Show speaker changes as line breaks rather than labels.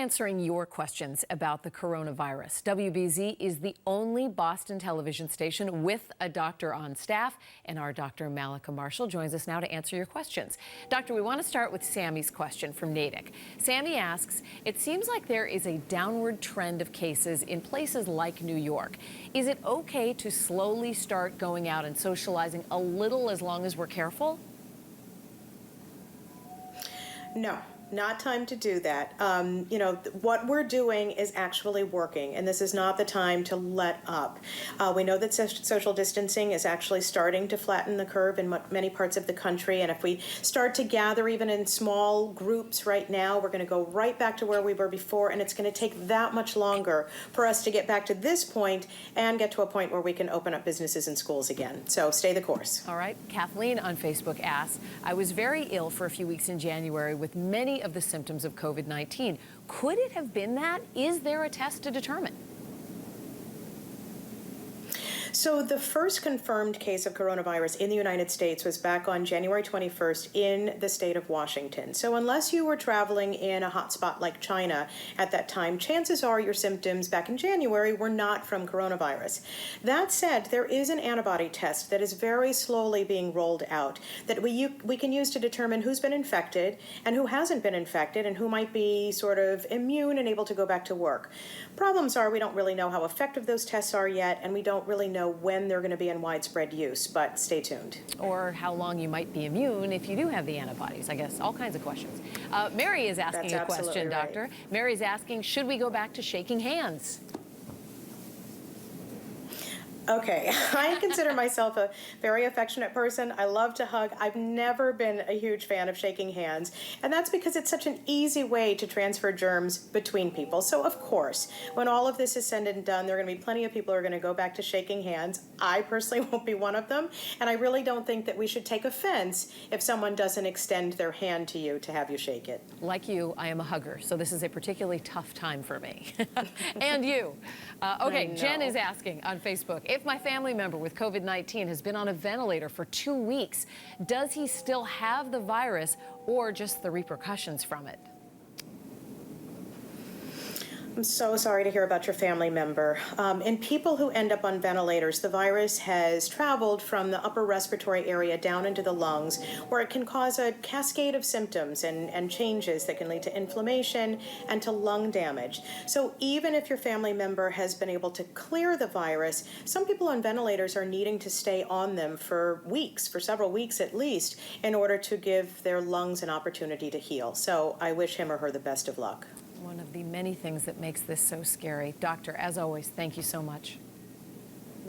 answering your questions about the coronavirus. WBZ is the only Boston television station with a doctor on staff, and our Dr. Mallika Marshall joins us now to answer your questions. Doctor, we want to start with Sammy's question from Natick. Sammy asks, it seems like there is a downward trend of cases in places like New York. Is it okay to slowly start going out and socializing a little as long as we're careful?
No. Not time to do that. What we're doing is actually working, and this is not the time to let up. We know that social distancing is actually starting to flatten the curve in many parts of the country, and if we start to gather even in small groups right now, we're going to go right back to where we were before, and it's going to take that much longer for us to get back to this point and get to a point where we can open up businesses and schools again. So stay the course.
All right. Kathleen on Facebook asks, I was very ill for a few weeks in January with many of the symptoms of COVID-19. Could it have been that? Is there a test to determine?
So the first confirmed case of coronavirus in the United States was back on January 21st in the state of Washington. So unless you were traveling in a hotspot like China at that time, chances are your symptoms back in January were not from coronavirus. That said, there is an antibody test that is very slowly being rolled out that we can use to determine who's been infected and who hasn't been infected and who might be sort of immune and able to go back to work. Problems are we don't really know how effective those tests are yet, and we don't really know when they're going to be in widespread use, but stay tuned.
Or how long you might be immune if you do have the antibodies. I guess all kinds of questions. Mary is asking a question,
right.
Doctor. Mary's asking, should we go back to shaking hands?
Okay, I consider myself a very affectionate person. I love to hug. I've never been a huge fan of shaking hands, and that's because it's such an easy way to transfer germs between people. So of course, when all of this is said and done, there are going to be plenty of people who are going to go back to shaking hands. I personally won't be one of them, and I really don't think that we should take offense if someone doesn't extend their hand to you to have you shake it.
Like you, I am a hugger, so this is a particularly tough time for me. And you. Okay, Jen is asking on Facebook, if my family member with COVID-19 has been on a ventilator for 2 weeks, does he still have the virus or just the repercussions from it?
I'm so sorry to hear about your family member. In people who end up on ventilators, the virus has traveled from the upper respiratory area down into the lungs, where it can cause a cascade of symptoms and changes that can lead to inflammation and to lung damage. So even if your family member has been able to clear the virus, some people on ventilators are needing to stay on them for weeks, for several weeks at least, in order to give their lungs an opportunity to heal. So I wish him or her the best of luck.
One of the many things that makes this so scary. Doctor, as always, thank you so much.